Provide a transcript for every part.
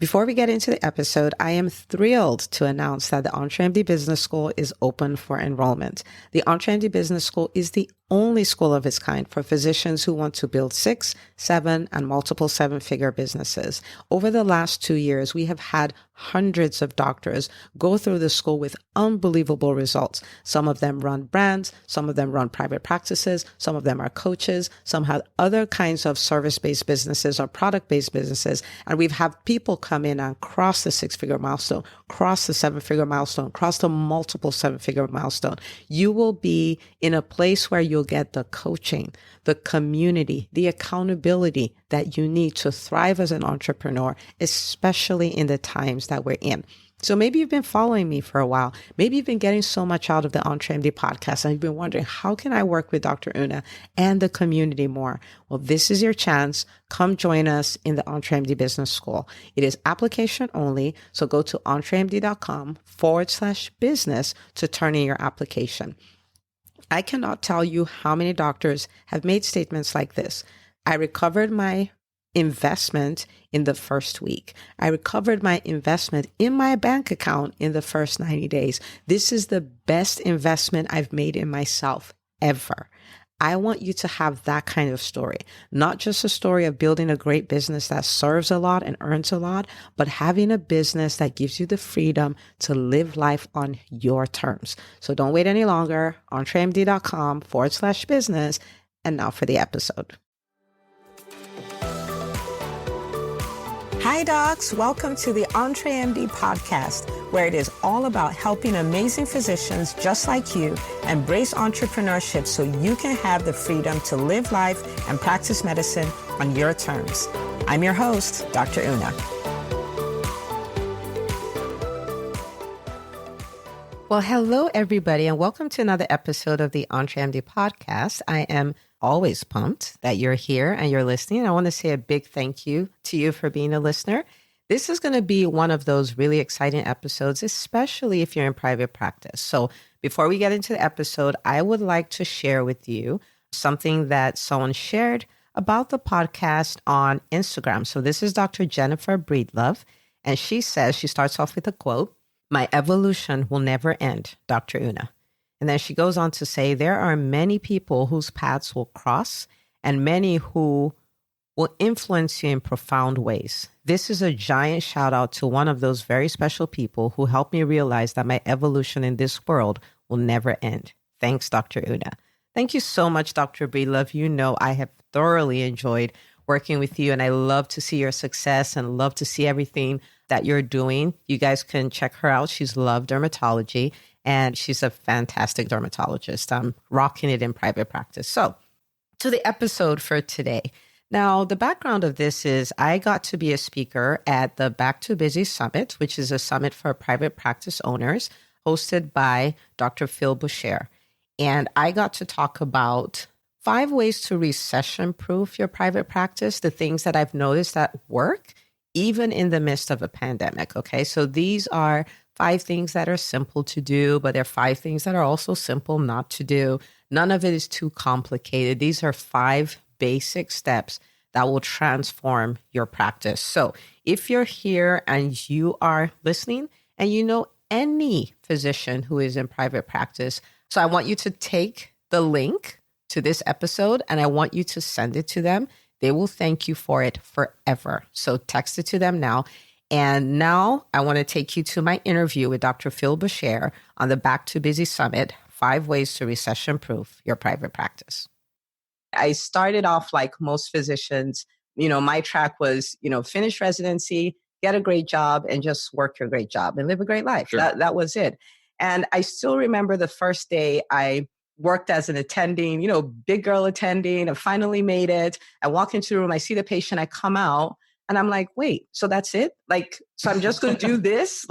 Before we get into the episode, I am thrilled to announce that the EntreMD Business School is open for enrollment. The EntreMD Business School is the only school of its kind for physicians who want to build 6, 7, and multiple 7-figure businesses. Over the last 2 years, we have had hundreds of doctors go through the school with unbelievable results. Some of them run brands, some of them run private practices, some of them are coaches, some have other kinds of service-based businesses or product-based businesses. And we've had people come in and cross the 6-figure milestone, cross the 7-figure milestone, cross the multiple 7-figure milestone. You will be in a place where you'll get the coaching, the community, the accountability that you need to thrive as an entrepreneur, especially in the times that we're in. So maybe you've been following me for a while. Maybe you've been getting so much out of the EntreMD podcast and you've been wondering, how can I work with Dr. Una and the community more? Well, this is your chance. Come join us in the EntreMD Business School. It is application only. So go to entremd.com/business to turn in your application. I cannot tell you how many doctors have made statements like this. I recovered my investment in the first week. I recovered my investment in my bank account in the first 90 days. This is the best investment I've made in myself ever. I want you to have that kind of story, not just a story of building a great business that serves a lot and earns a lot, but having a business that gives you the freedom to live life on your terms. So don't wait any longer. entremd.com/business. And now for the episode. Hi, docs. Welcome to the EntreMD Podcast, where it is all about helping amazing physicians just like you embrace entrepreneurship so you can have the freedom to live life and practice medicine on your terms. I'm your host, Dr. Una. Well, hello, everybody, and welcome to another episode of the EntreMD Podcast. I am always pumped that you're here and you're listening. I want to say a big thank you to you for being a listener. This is going to be one of those really exciting episodes, especially if you're in private practice. So before we get into the episode, I would like to share with you something that someone shared about the podcast on Instagram. So this is Dr. Jennifer Breedlove, and she says, she starts off with a quote, "My evolution will never end, Dr. Una." And then she goes on to say, there are many people whose paths will cross and many who will influence you in profound ways. This is a giant shout out to one of those very special people who helped me realize that my evolution in this world will never end. Thanks, Dr. Una. Thank you so much, Dr. Breedlove. You know, I have thoroughly enjoyed working with you and I love to see your success and love to see everything that you're doing. You guys can check her out. She's Love Dermatology. And she's a fantastic dermatologist. I'm rocking it in private practice. So to the episode for today. Now, the background of this is I got to be a speaker at the Back to Busy Summit, which is a summit for private practice owners hosted by Dr. Phil Boucher. And I got to talk about 5 ways to recession-proof your private practice, the things that I've noticed that work even in the midst of a pandemic. Okay, so these are 5 things that are simple to do, but there are 5 things that are also simple not to do. None of it is too complicated. These are 5 basic steps that will transform your practice. So if you're here and you are listening and you know any physician who is in private practice, so I want you to take the link to this episode and I want you to send it to them. They will thank you for it forever. So text it to them now. And now I want to take you to my interview with Dr. Phil Boucher on the Back to Busy Summit, 5 ways to recession-proof your private practice. I started off like most physicians, my track was, finish residency, get a great job and just work your great job and live a great life. Sure. That was it. And I still remember the first day I worked as an attending, big girl attending. I finally made it. I walk into the room, I see the patient, I come out. And I'm like, wait, so that's it? So I'm just going to do this,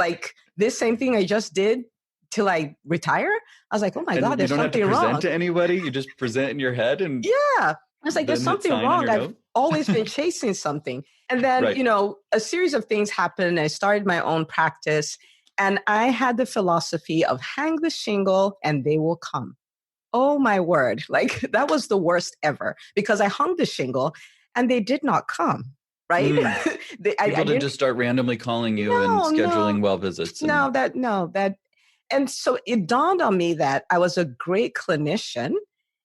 this same thing I just did till I retire? I was like, oh my God, there's something wrong. You don't have to present to anybody. You just present in your head. And yeah. I was like, there's something wrong. I've always been chasing something. And then, right. A series of things happened. I started my own practice and I had the philosophy of hang the shingle and they will come. Oh my word. That was the worst ever because I hung the shingle and they did not come. right? Mm. I People to didn't, just start randomly calling you and no, scheduling no, well visits. no, that. And so it dawned on me that I was a great clinician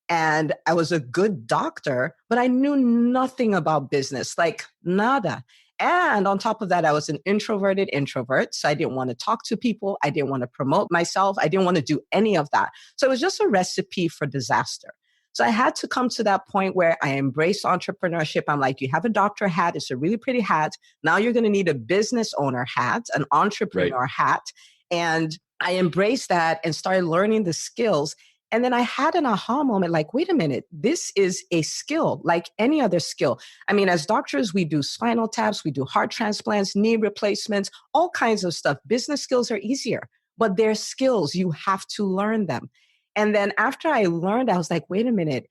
and I was a good doctor, but I knew nothing about business, like nada. And on top of that, I was an introverted introvert. So I didn't want to talk to people. I didn't want to promote myself. I didn't want to do any of that. So it was just a recipe for disaster. So I had to come to that point where I embraced entrepreneurship. I'm like, you have a doctor hat. It's a really pretty hat. Now you're going to need a business owner hat, an entrepreneur hat. And I embraced that and started learning the skills. And then I had an aha moment like, wait a minute, this is a skill like any other skill. I mean, as doctors, we do spinal taps, we do heart transplants, knee replacements, all kinds of stuff. Business skills are easier, but they're skills. You have to learn them. And then after I learned, I was like, wait a minute,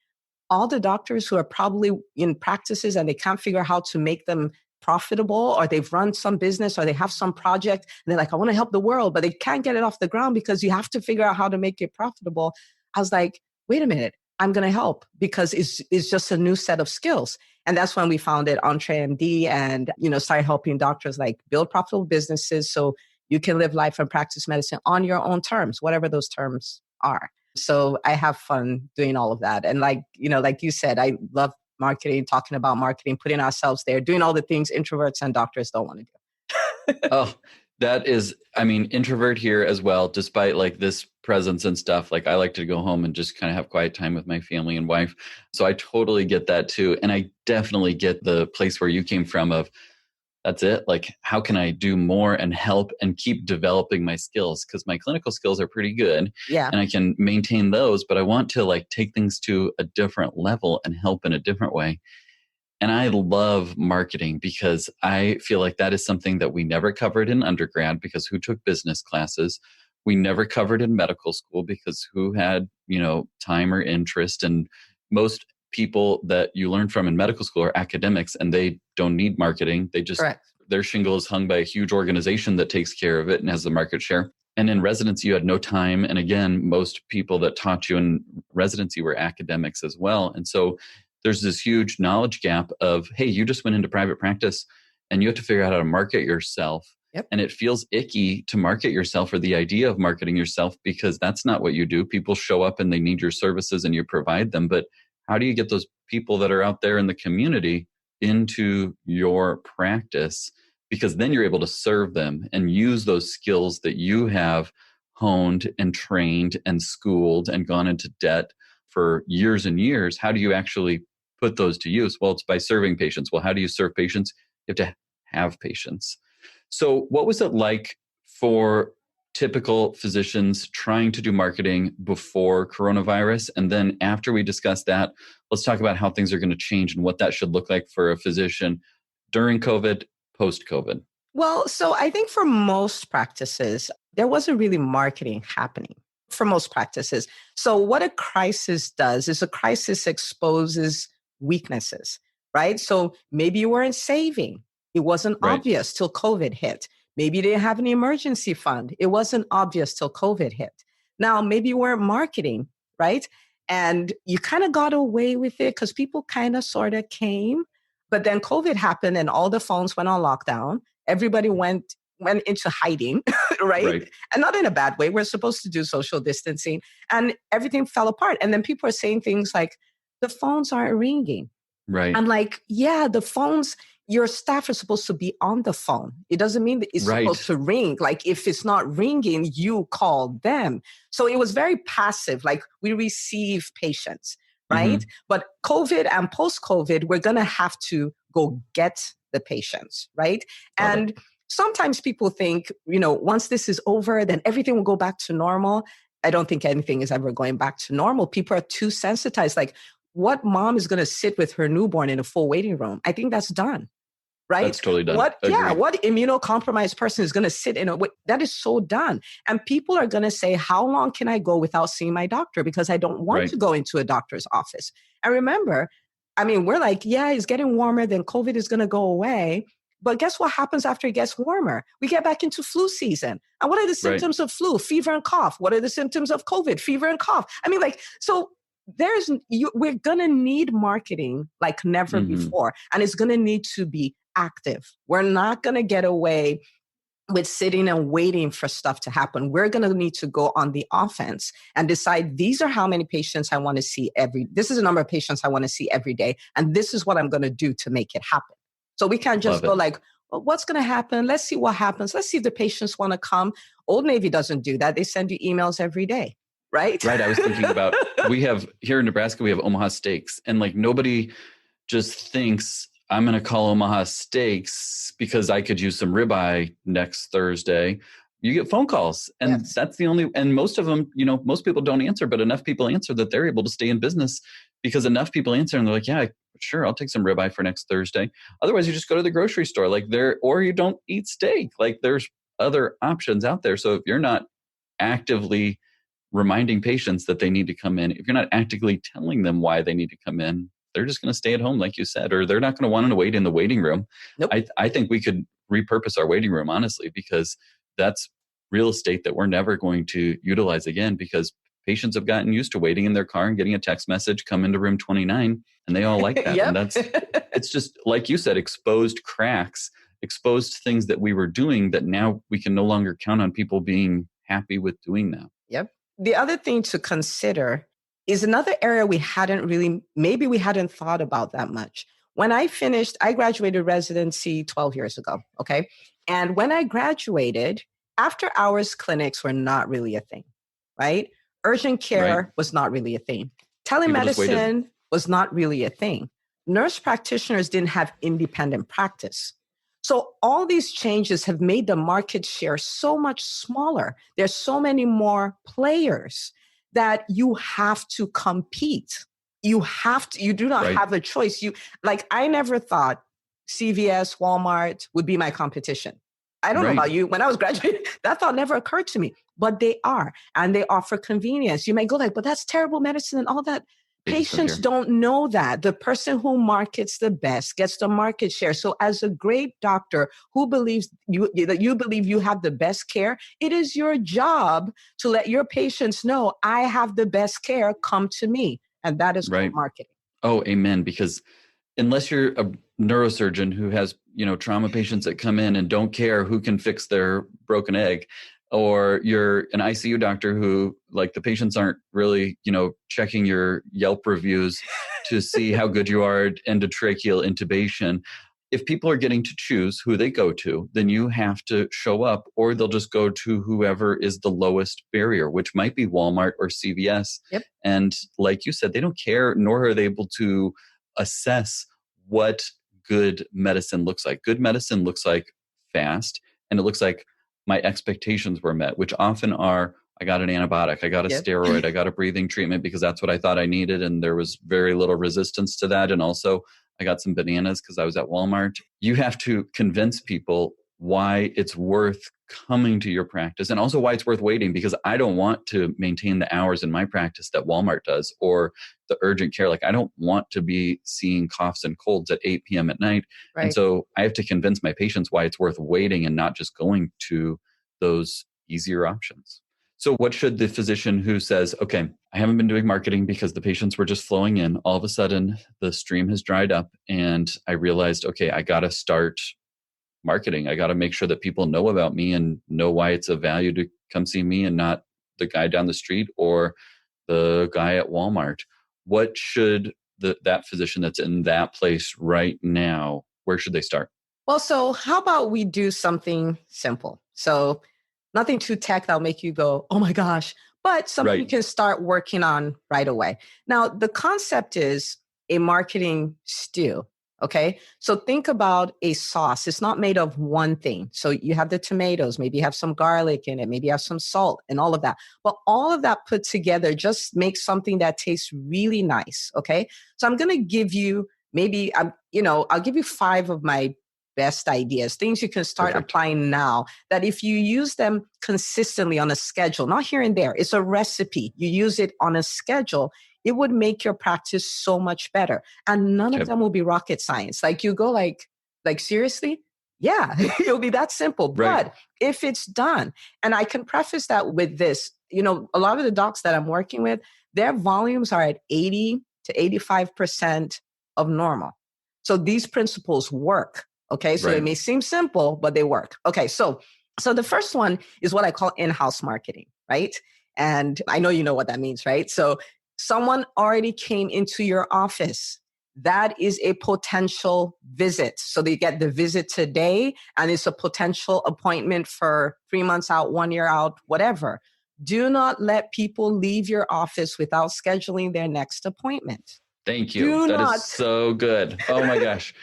all the doctors who are probably in practices and they can't figure out how to make them profitable, or they've run some business or they have some project and they're like, I want to help the world, but they can't get it off the ground because you have to figure out how to make it profitable. I was like, wait a minute, I'm going to help because it's just a new set of skills. And that's when we founded EntreMD and, started helping doctors like build profitable businesses so you can live life and practice medicine on your own terms, whatever those terms are. So I have fun doing all of that. And like you said, I love marketing, talking about marketing, putting ourselves there, doing all the things introverts and doctors don't want to do. Oh, that is, introvert here as well, despite like this presence and stuff. Like I like to go home and just kind of have quiet time with my family and wife. So I totally get that too. And I definitely get the place where you came from of, that's it. Like, how can I do more and help and keep developing my skills? Because my clinical skills are pretty good and I can maintain those, but I want to like take things to a different level and help in a different way. And I love marketing because I feel like that is something that we never covered in undergrad because who took business classes? We never covered in medical school because who had, time or interest. And most people that you learn from in medical school are academics and they don't need marketing. They just, Correct. Their shingle is hung by a huge organization that takes care of it and has the market share. And in residency, you had no time. And again, most people that taught you in residency were academics as well. And so there's this huge knowledge gap of, hey, you just went into private practice and you have to figure out how to market yourself. Yep. And it feels icky to market yourself or the idea of marketing yourself because that's not what you do. People show up and they need your services and you provide them. But how do you get those people that are out there in the community into your practice? Because then you're able to serve them and use those skills that you have honed and trained and schooled and gone into debt for years and years. How do you actually put those to use? Well, it's by serving patients. Well, how do you serve patients? You have to have patients. So what was it like for typical physicians trying to do marketing before coronavirus? And then after we discuss that, let's talk about how things are going to change and what that should look like for a physician during COVID, post-COVID. Well, so I think for most practices, there wasn't really marketing happening for most practices. So what a crisis does is a crisis exposes weaknesses, right? So maybe you weren't saving. It wasn't obvious till COVID hit. Maybe you didn't have an emergency fund. It wasn't obvious till COVID hit. Now, maybe you weren't marketing, right? And you kind of got away with it because people kind of sort of came. But then COVID happened and all the phones went on lockdown. Everybody went into hiding, right? And not in a bad way. We're supposed to do social distancing and everything fell apart. And then people are saying things like, the phones aren't ringing. I'm like, yeah, the phones, your staff are supposed to be on the phone. It doesn't mean that it's supposed to ring. Like if it's not ringing, you call them. So it was very passive. Like we receive patients, right? But COVID and post-COVID, we're going to have to go get the patients, right? And sometimes people think, once this is over, then everything will go back to normal. I don't think anything is ever going back to normal. People are too sensitized. Like, what mom is going to sit with her newborn in a full waiting room? I think that's done, right? That's totally done. What immunocompromised person is going to sit in that is so done. And people are going to say, how long can I go without seeing my doctor? Because I don't want to go into a doctor's office. And remember, we're like, yeah, it's getting warmer, then COVID is going to go away. But guess what happens after it gets warmer? We get back into flu season. And what are the symptoms of flu? Fever and cough. What are the symptoms of COVID? Fever and cough. So we're going to need marketing like never before. And it's going to need to be active. We're not going to get away with sitting and waiting for stuff to happen. We're going to need to go on the offense and decide these are how many patients I want to see this is the number of patients I want to see every day. And this is what I'm going to do to make it happen. So we can't just go like, well, what's going to happen? Let's see what happens. Let's see if the patients want to come. Old Navy doesn't do that. They send you emails every day, right? Right. I was thinking about, we have here in Nebraska, we have Omaha Steaks, and like nobody just thinks I'm going to call Omaha Steaks because I could use some ribeye next Thursday. You get phone calls, and that's the only, and most of them, most people don't answer, but enough people answer that they're able to stay in business because enough people answer and they're like, yeah, sure, I'll take some ribeye for next Thursday. Otherwise, you just go to the grocery store or you don't eat steak. Like there's other options out there. So if you're not actively reminding patients that they need to come in, if you're not actively telling them why they need to come in, they're just going to stay at home, like you said, or they're not going to want to wait in the waiting room. Nope. I think we could repurpose our waiting room, honestly, because that's real estate that we're never going to utilize again, because patients have gotten used to waiting in their car and getting a text message, come into room 29, and they all like that. And it's just, like you said, exposed cracks, exposed things that we were doing that now we can no longer count on people being happy with doing that. Yep. The other thing to consider is another area we hadn't thought about that much. When I graduated residency 12 years ago, okay? And when I graduated, after hours clinics were not really a thing, right? Urgent care was not really a thing. Telemedicine was not really a thing. Nurse practitioners didn't have independent practice. So all these changes have made the market share so much smaller. There's so many more players that you have to compete. You do not have a choice. I never thought CVS, Walmart would be my competition. I don't know about you. When I was graduating, that thought never occurred to me, but they are, and they offer convenience. You may go like, but that's terrible medicine and all that. Patients don't know that. The person who markets the best gets the market share. So as a great doctor who believes that you believe you have the best care, it is your job to let your patients know, I have the best care, come to me. And that is called marketing. Oh, amen. Because unless you're a neurosurgeon who has, trauma patients that come in and don't care who can fix their broken egg, or you're an ICU doctor who, like, the patients aren't really, checking your Yelp reviews to see how good you are at endotracheal intubation. If people are getting to choose who they go to, then you have to show up, or they'll just go to whoever is the lowest barrier, which might be Walmart or CVS. Yep. And like you said, they don't care, nor are they able to assess what good medicine looks like. Good medicine looks like fast, and it looks like my expectations were met, which often are, I got an antibiotic, I got a steroid, I got a breathing treatment because that's what I thought I needed, and there was very little resistance to that. And also, I got some bananas because I was at Walmart. You have to convince people why it's worth coming to your practice, and also why it's worth waiting, because I don't want to maintain the hours in my practice that Walmart does, or the urgent care. Like, I don't want to be seeing coughs and colds at 8 p.m. at night. Right. And so I have to convince my patients why it's worth waiting and not just going to those easier options. So what should the physician who says, okay, I haven't been doing marketing because the patients were just flowing in, all of a sudden the stream has dried up and I realized, okay, I got to start marketing. I got to make sure that people know about me and know why it's of value to come see me and not the guy down the street or the guy at Walmart. What should that physician that's in that place right now, where should they start? Well, so how about we do something simple? So nothing too tech that'll make you go, oh my gosh, but something you can start working on right away. Now, the concept is a marketing stew. Okay. So think about a sauce. It's not made of one thing. So you have the tomatoes, maybe you have some garlic in it, maybe you have some salt and all of that. But all of that put together just makes something that tastes really nice. Okay. So I'm going to give you I'll give you 5 of my best ideas, things you can start applying now, that if you use them consistently on a schedule, not here and there, it's a recipe. You use it on a schedule, it would make your practice so much better. And none of them will be rocket science. Like you go like seriously? Yeah, it'll be that simple. Right. But if it's done, and I can preface that with this, a lot of the docs that I'm working with, their volumes are at 80 to 85% of normal. So these principles work. Okay. So Right. it may seem simple, but they work. Okay. So the first one is what I call in-house marketing, right? And I know you know what that means, right? So someone already came into your office. That is a potential visit. So they get the visit today, and it's a potential appointment for 3 months out, 1 year out, whatever. Do not let people leave your office without scheduling their next appointment. Thank you. Do That is not. so good. Oh my gosh.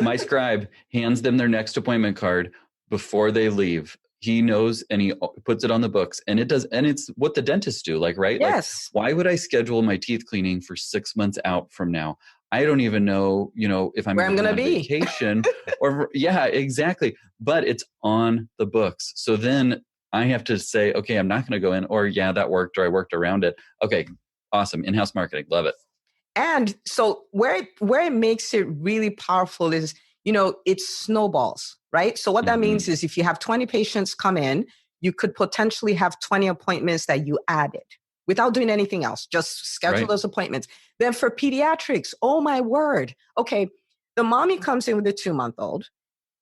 My scribe hands them their next appointment card before they leave. He knows and he puts it on the books, and it's what the dentists do, like, right? Like, Yes. why would I schedule my teeth cleaning for 6 months out from now? I don't even know, if I'm Where I'm going going to on be. vacation or yeah, exactly. But it's on the books. So then I have to say, okay, I'm not going to go in, or yeah, that worked, or I worked around it. Okay. Awesome. In-house marketing. Love it. And so where it makes it really powerful is, it snowballs, right? So what that means is if you have 20 patients come in, you could potentially have 20 appointments that you added without doing anything else. Just schedule those appointments. Then for pediatrics, oh my word. Okay, the mommy comes in with a 2-month-old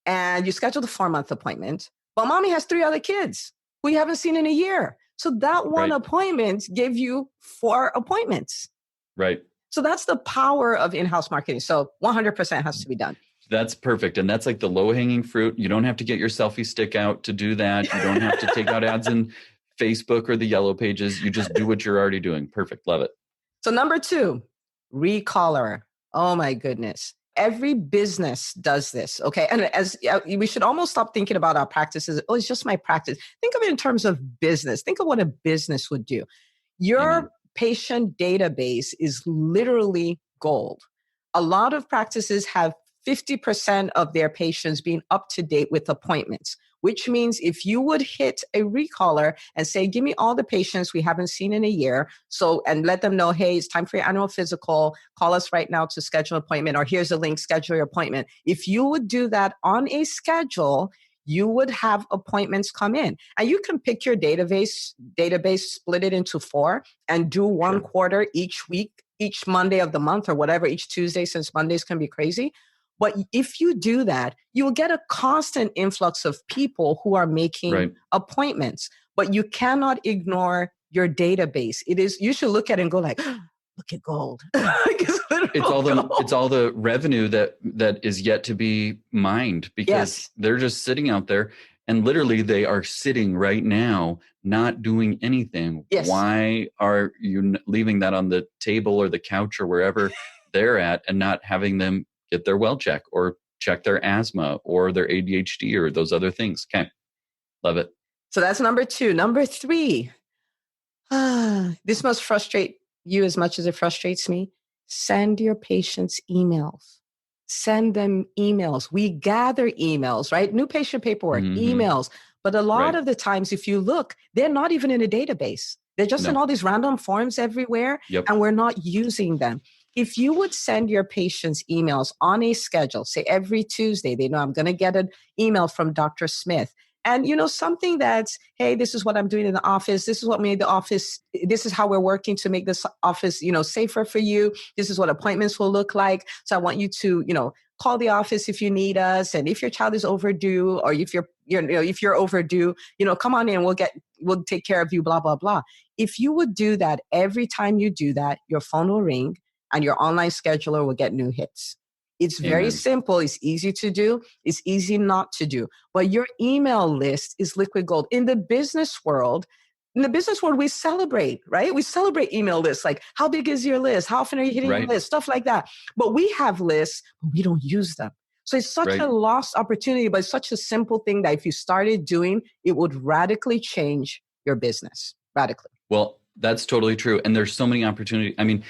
and you schedule the 4-month appointment, but mommy has 3 other kids who you haven't seen in a year. So that one appointment gave you 4 appointments. Right. So that's the power of in-house marketing. So 100% has to be done. That's perfect. And that's like the low-hanging fruit. You don't have to get your selfie stick out to do that. You don't have to take out ads in Facebook or the yellow pages. You just do what you're already doing. Perfect. Love it. So number 2, recaller. Oh my goodness. Every business does this. Okay. And as we should almost stop thinking about our practices. Oh, it's just my practice. Think of it in terms of business. Think of what a business would do. Your patient database is literally gold. A lot of practices have 50% of their patients being up to date with appointments, which means if you would hit a recaller and say, give me all the patients we haven't seen in a year. So, and let them know, hey, it's time for your annual physical. Call us right now to schedule an appointment, or here's a link, schedule your appointment. If you would do that on a schedule, you would have appointments come in, and you can pick your database, split it into 4 and do one quarter each week, each Monday of the month or whatever, each Tuesday, since Mondays can be crazy. But if you do that, you will get a constant influx of people who are making appointments, but you cannot ignore your database. You should look at it and go like, look at gold. It's all the revenue that is yet to be mined, because they're just sitting out there, and literally they are sitting right now, not doing anything. Yes. Why are you leaving that on the table or the couch or wherever they're at, and not having them get their well check or check their asthma or their ADHD or those other things? Okay. Love it. So that's number 2. Number 3, this must frustrate you as much as it frustrates me. Send your patients emails. Send them emails. We gather emails, right? New patient paperwork, emails. But a lot of the times, if you look, they're not even in a database. They're just in all these random forms everywhere, and we're not using them. If you would send your patients emails on a schedule, say every Tuesday, they know I'm going to get an email from Dr. Smith. And, something that's, hey, this is what I'm doing in the office. This is what made the office. This is how we're working to make this office, safer for you. This is what appointments will look like. So I want you to, call the office if you need us. And if your child is overdue, or if you're overdue, come on in, we'll take care of you, blah, blah, blah. If you would do that, every time you do that, your phone will ring and your online scheduler will get new hits. It's very simple. It's easy to do. It's easy not to do. But your email list is liquid gold. In the business world, we celebrate, right? We celebrate email lists. Like, how big is your list? How often are you hitting your list? Stuff like that. But we have lists, but we don't use them. So it's such a lost opportunity, but it's such a simple thing that if you started doing, it would radically change your business. Radically. Well, that's totally true. And there's so many opportunities. I mean,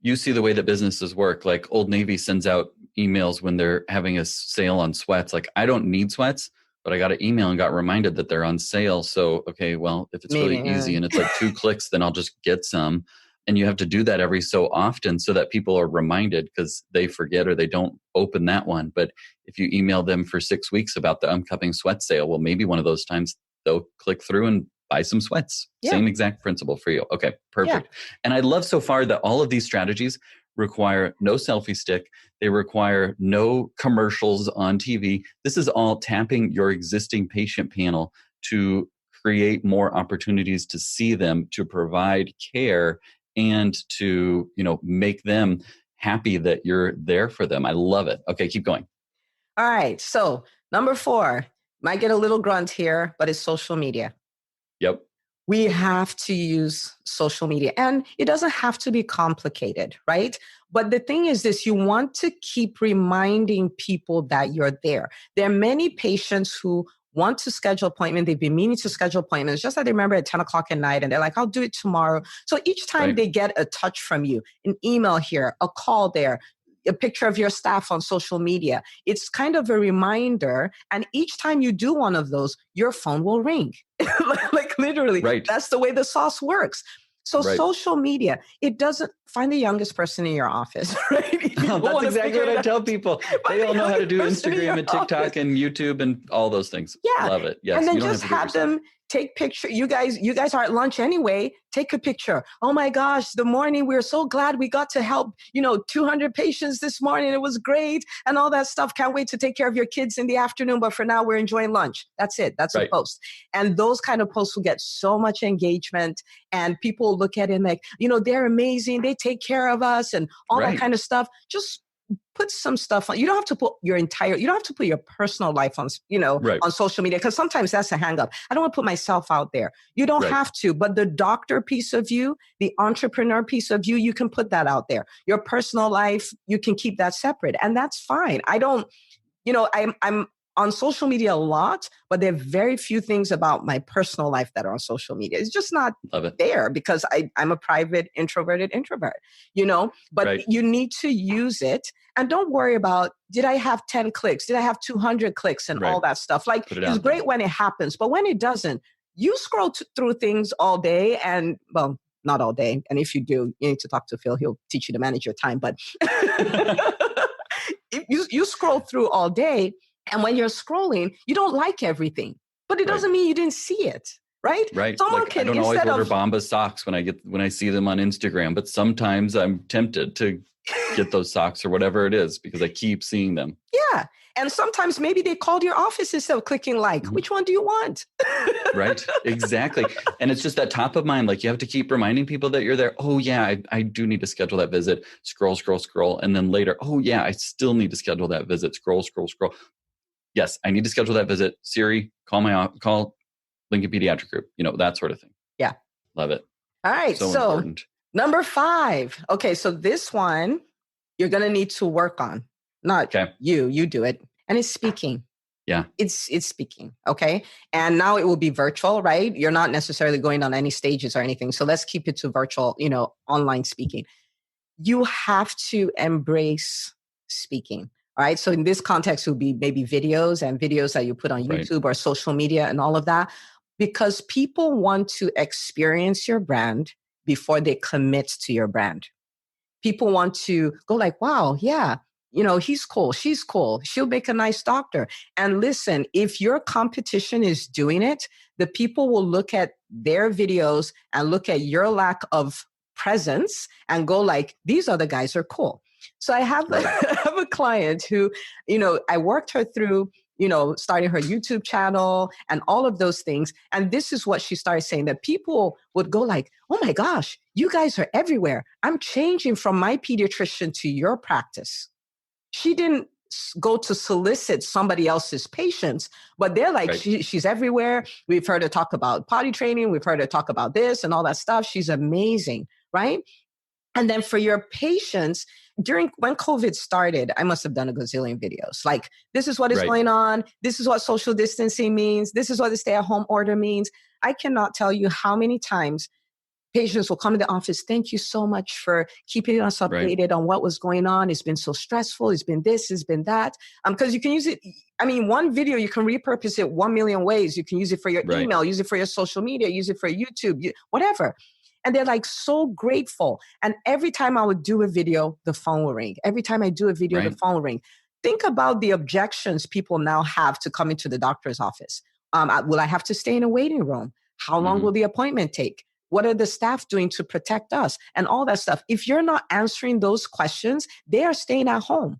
you see the way that businesses work. Like Old Navy sends out emails when they're having a sale on sweats. Like, I don't need sweats, but I got an email and got reminded that they're on sale. So, okay, well, if it's really easy and it's like 2 clicks, then I'll just get some. And you have to do that every so often so that people are reminded, because they forget or they don't open that one. But if you email them for 6 weeks about the upcoming sweat sale, well, maybe one of those times they'll click through and buy some sweats. Same exact principle for you. Okay, perfect. And I love so far that all of these strategies require no selfie stick. They require no commercials on TV. This is all tapping your existing patient panel to create more opportunities to see them, to provide care, and to, make them happy that you're there for them. I love it. Okay, keep going. All right. So number 4, might get a little grunt here, but it's social media. Yep. We have to use social media, and it doesn't have to be complicated, right? But the thing is this, you want to keep reminding people that you're there. There are many patients who want to schedule appointment. They've been meaning to schedule appointments, just that they remember at 10 o'clock at night and they're like, I'll do it tomorrow. So each time they get a touch from you, an email here, a call there, a picture of your staff on social media, it's kind of a reminder. And each time you do one of those, your phone will ring. Like literally, that's the way the sauce works. So social media, it doesn't find the youngest person in your office, right? That's exactly what I tell people. They all know how to do Instagram and TikTok and YouTube and all those things. Yeah. Love it. Yes. And then just have them take picture. You guys are at lunch anyway. Take a picture. Oh my gosh, the morning, we're so glad we got to help, 200 patients this morning. It was great. And all that stuff. Can't wait to take care of your kids in the afternoon. But for now, we're enjoying lunch. That's it. That's a post. And those kind of posts will get so much engagement, and people look at it like, they're amazing. They take care of us and all that kind of stuff. Just put some stuff on. You don't have to put you don't have to put your personal life on, on social media, because sometimes that's a hang up. I don't want to put myself out there. You don't have to, but the doctor piece of you, the entrepreneur piece of you, you can put that out there. Your personal life, you can keep that separate, and that's fine. I don't, I'm on social media a lot, but there are very few things about my personal life that are on social media. It's just not there because I'm a private, introverted introvert, but you need to use it. And don't worry about, did I have 10 clicks? Did I have 200 clicks and all that stuff? Like, it's great when it happens, but when it doesn't, you scroll through things all day and, well, not all day. And if you do, you need to talk to Phil. He'll teach you to manage your time. But you scroll through all day. And when you're scrolling, you don't like everything, but it doesn't mean you didn't see it. Right. Someone can, I don't always order Bombas socks when I see them on Instagram, but sometimes I'm tempted to get those socks or whatever it is because I keep seeing them. Yeah. And sometimes maybe they called your office instead of clicking like. Which one do you want? Right. Exactly. And it's just that top of mind. Like, you have to keep reminding people that you're there. Oh yeah, I do need to schedule that visit. Scroll. And then later, oh yeah, I still need to schedule that visit. Scroll. Yes, I need to schedule that visit. Siri, call Lincoln Pediatric Group, that sort of thing. Yeah. Love it. All right. So important. Number 5. Okay. So this one, you're going to need to work on. Not you do it. And it's speaking. Yeah. It's speaking. Okay. And now it will be virtual, right? You're not necessarily going on any stages or anything. So let's keep it to virtual, online speaking. You have to embrace speaking. All right. So in this context, it would be maybe videos that you put on YouTube or social media and all of that, because people want to experience your brand before they commit to your brand. People want to go like, wow, yeah, he's cool. She's cool. She'll make a nice doctor. And listen, if your competition is doing it, the people will look at their videos and look at your lack of presence and go like, these other guys are cool. So I have a client who, I worked her through, starting her YouTube channel and all of those things. And this is what she started saying, that people would go like, oh my gosh, you guys are everywhere. I'm changing from my pediatrician to your practice. She didn't go to solicit somebody else's patients, but they're like, she's everywhere. We've heard her talk about potty training. We've heard her talk about this and all that stuff. She's amazing, right? And then for your patients, when COVID started, I must have done a gazillion videos. Like, this is what is going on. This is what social distancing means. This is what the stay-at-home order means. I cannot tell you how many times patients will come to the office. Thank you so much for keeping us updated on what was going on. It's been so stressful. It's been this, it's been that. Because you can use it. I mean, one video, you can repurpose it 1 million ways. You can use it for your email, use it for your social media, use it for YouTube, whatever. And they're like so grateful. And every time I would do a video, the phone will ring. Every time I do a video, the phone will ring. Think about the objections people now have to come into the doctor's office. Will I have to stay in a waiting room? How long will the appointment take? What are the staff doing to protect us? And all that stuff. If you're not answering those questions, they are staying at home.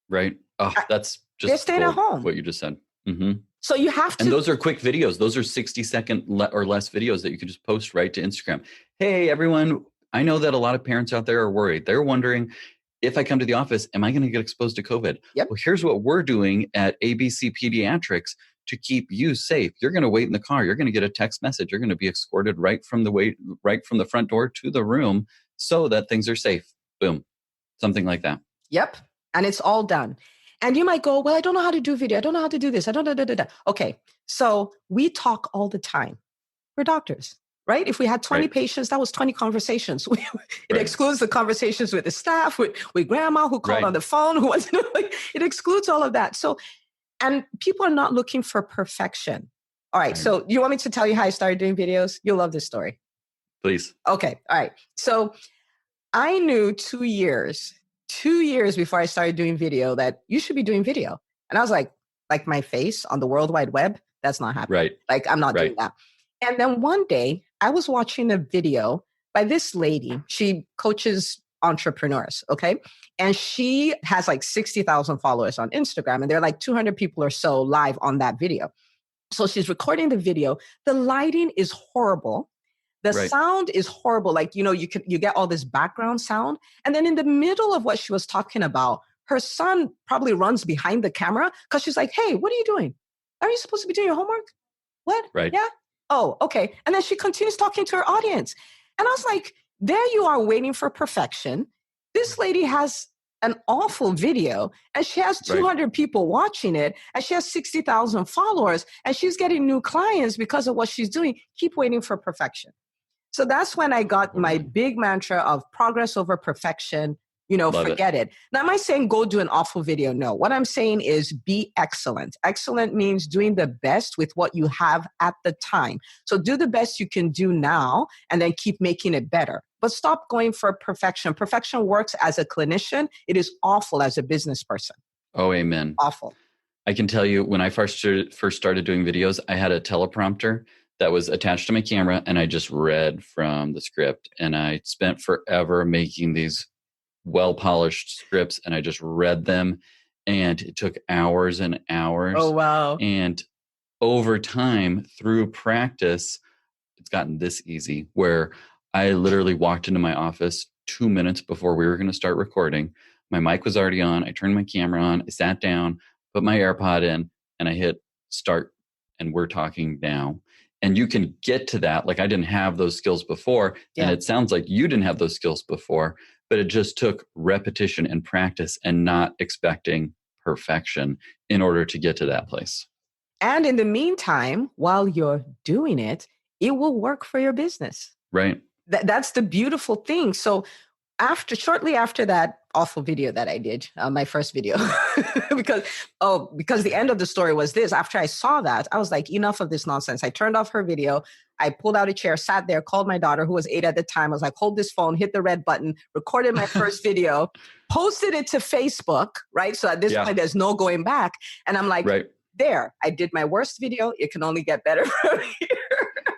Right. Oh, that's they're just staying at home. what you just said. Mm-hmm. So you have to. And those are quick videos. Those are 60-second or less videos that you can just post right to Instagram. Hey, everyone. I know that a lot of parents out there are worried. They're wondering, if I come to the office, am I going to get exposed to COVID? Yep. Well, here's what we're doing at ABC Pediatrics to keep you safe. You're going to wait in the car. You're going to get a text message. You're going to be escorted right from the front door to the room so that things are safe. Boom. Something like that. Yep. And it's all done. And you might go, well, I don't know how to do video. I don't know how to do this. I don't know. Okay. So we talk all the time. We're doctors, right? If we had 20 patients, that was 20 conversations. It excludes the conversations with the staff, with grandma who called on the phone, who was, it excludes all of that. So, and people are not looking for perfection. All right. So you want me to tell you how I started doing videos? You'll love this story. Please. Okay. All right. So I knew 2 years before I started doing video that you should be doing video. And I was like my face on the World Wide Web, that's not happening. Right. Like I'm not doing that. And then one day I was watching a video by this lady. She coaches entrepreneurs. Okay. And she has like 60,000 followers on Instagram. And there are like 200 people or so live on that video. So she's recording the video. The lighting is horrible. The sound is horrible. Like, you get all this background sound. And then in the middle of what she was talking about, her son probably runs behind the camera because she's like, hey, what are you doing? Are you supposed to be doing your homework? What? Right. Yeah. Oh, okay. And then she continues talking to her audience. And I was like, there you are waiting for perfection. This lady has an awful video and she has 200 people watching it and she has 60,000 followers and she's getting new clients because of what she's doing. Keep waiting for perfection. So that's when I got my big mantra of progress over perfection. Forget it. Now, am I saying go do an awful video? No. What I'm saying is be excellent. Excellent means doing the best with what you have at the time. So do the best you can do now and then keep making it better. But stop going for perfection. Perfection works as a clinician. It is awful as a business person. Oh, amen. Awful. I can tell you when I first started doing videos, I had a teleprompter that was attached to my camera and I just read from the script. And I spent forever making these well-polished scripts and I just read them and it took hours and hours. Oh, wow. And over time, through practice, it's gotten this easy where I literally walked into my office 2 minutes before we were going to start recording. My mic was already on. I turned my camera on. I sat down, put my AirPod in, and I hit start. And we're talking now. And you can get to that. Like I didn't have those skills before. Yeah. And it sounds like you didn't have those skills before, but it just took repetition and practice and not expecting perfection in order to get to that place. And in the meantime, while you're doing it, it will work for your business. Right. That's the beautiful thing. So shortly after that awful video that I did, my first video, because the end of the story was this. After I saw that, I was like, enough of this nonsense. I turned off her video. I pulled out a chair, sat there, called my daughter, who was 8 at the time. I was like, hold this phone, hit the red button, recorded my first video, posted it to Facebook, right? So at this point, there's no going back. And I'm like, there, I did my worst video. It can only get better from here.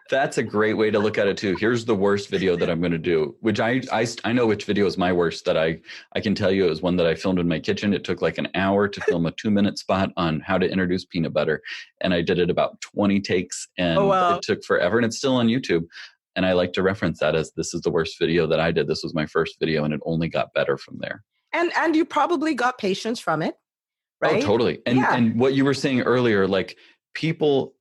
That's a great way to look at it too. Here's the worst video that I'm going to do, which I know which video is my worst that I can tell you. It was one that I filmed in my kitchen. It took like an hour to film a 2-minute spot on how to introduce peanut butter. And I did it about 20 takes and it took forever and it's still on YouTube. And I like to reference that as this is the worst video that I did. This was my first video and it only got better from there. And you probably got patience from it, right? Oh, totally. And what you were saying earlier, like people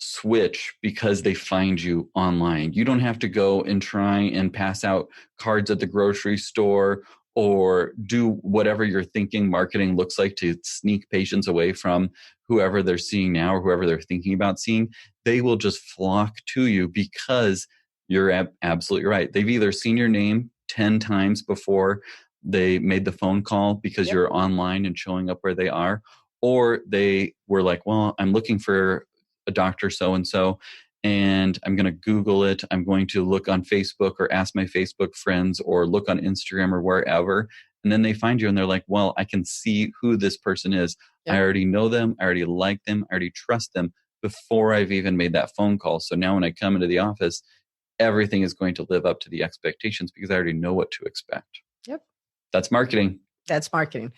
switch because they find you online. You don't have to go and try and pass out cards at the grocery store or do whatever you're thinking marketing looks like to sneak patients away from whoever they're seeing now or whoever they're thinking about seeing. They will just flock to you because you're absolutely right. They've either seen your name 10 times before they made the phone call because you're online and showing up where they are, or they were like, well, I'm looking for a doctor so-and-so, and I'm going to Google it. I'm going to look on Facebook or ask my Facebook friends or look on Instagram or wherever. And then they find you and they're like, well, I can see who this person is. I already know them. I already like them. I already trust them before I've even made that phone call. So now when I come into the office, everything is going to live up to the expectations because I already know what to expect. Yep. That's marketing. That's marketing.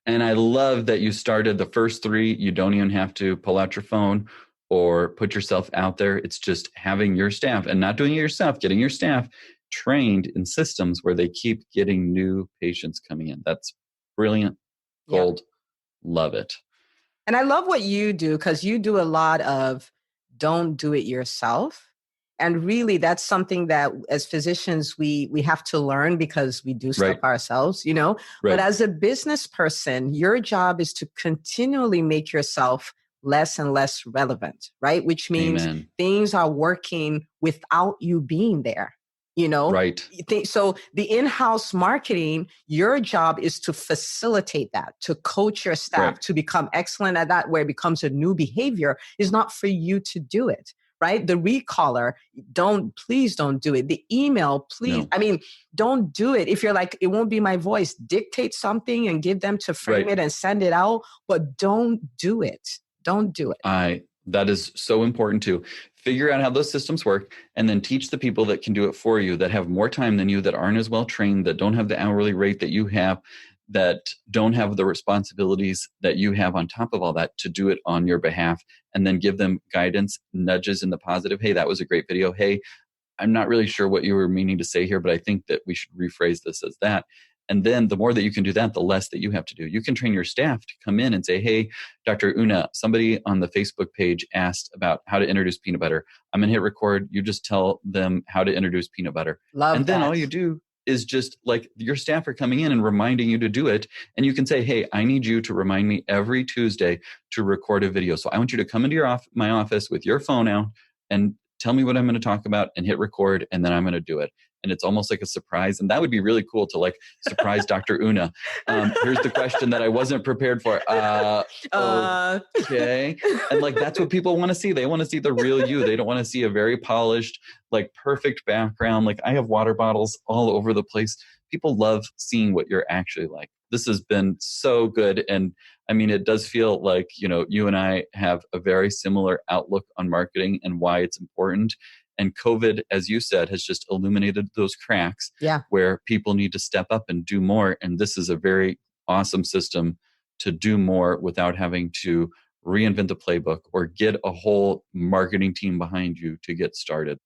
And I love that you started the first 3. You don't even have to pull out your phone or put yourself out there. It's just having your staff and not doing it yourself, getting your staff trained in systems where they keep getting new patients coming in. That's brilliant. Gold. Yep. Love it. And I love what you do because you do a lot of don't do it yourself. And really, that's something that as physicians, we have to learn because we do stuff ourselves, you know. Right. But as a business person, your job is to continually make yourself less and less relevant, right? Which means things are working without you being there, you know. Right. So the in-house marketing, your job is to facilitate that, to coach your staff to become excellent at that, where it becomes a new behavior. Is not for you to do it. Right? The recaller, please don't do it. The email, please. No. I mean, don't do it. If you're like, it won't be my voice, dictate something and give them to frame it and send it out, but don't do it. Don't do it. That is so important too. Figure out how those systems work and then teach the people that can do it for you, that have more time than you, that aren't as well trained, that don't have the hourly rate that you have, that don't have the responsibilities that you have on top of all that, to do it on your behalf, and then give them guidance, nudges in the positive. Hey, that was a great video. Hey, I'm not really sure what you were meaning to say here, but I think that we should rephrase this as that. And then the more that you can do that, the less that you have to do. You can train your staff to come in and say, hey, Dr. Una, somebody on the Facebook page asked about how to introduce peanut butter. I'm going to hit record. You just tell them how to introduce peanut butter. Love then all you do is just like your staff are coming in and reminding you to do it. And you can say, hey, I need you to remind me every Tuesday to record a video. So I want you to come into my office with your phone out and tell me what I'm going to talk about and hit record, and then I'm going to do it. And it's almost like a surprise. And that would be really cool to like surprise Dr. Una. Here's the question that I wasn't prepared for. Okay. And like, that's what people want to see. They want to see the real you. They don't want to see a very polished, like perfect background. Like I have water bottles all over the place. People love seeing what you're actually like. This has been so good. And I mean, it does feel like, you know, you and I have a very similar outlook on marketing and why it's important. And COVID, as you said, has just illuminated those cracks where people need to step up and do more. And this is a very awesome system to do more without having to reinvent the playbook or get a whole marketing team behind you to get started.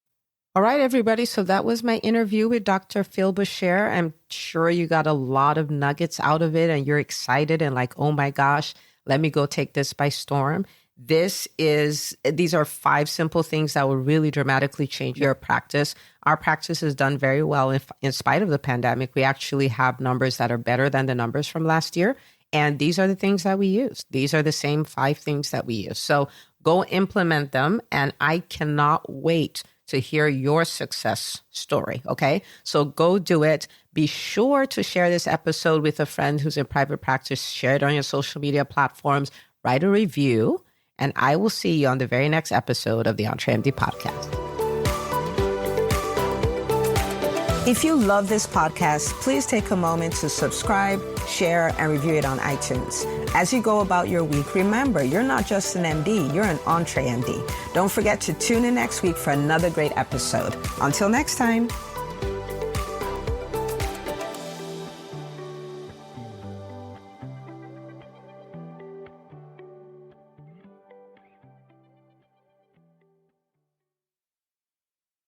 All right, everybody. So that was my interview with Dr. Phil Boucher. I'm sure you got a lot of nuggets out of it and you're excited and like, oh my gosh, let me go take this by storm. These are 5 simple things that will really dramatically change your practice. Our practice has done very well in spite of the pandemic. We actually have numbers that are better than the numbers from last year. And these are the things that we use. These are the same 5 things that we use. So go implement them. And I cannot wait to hear your success story. Okay. So go do it. Be sure to share this episode with a friend who's in private practice. Share it on your social media platforms. Write a review. And I will see you on the very next episode of the EntreMD Podcast. If you love this podcast, please take a moment to subscribe, share, and review it on iTunes. As you go about your week, remember, you're not just an MD, you're an EntreMD. Don't forget to tune in next week for another great episode. Until next time.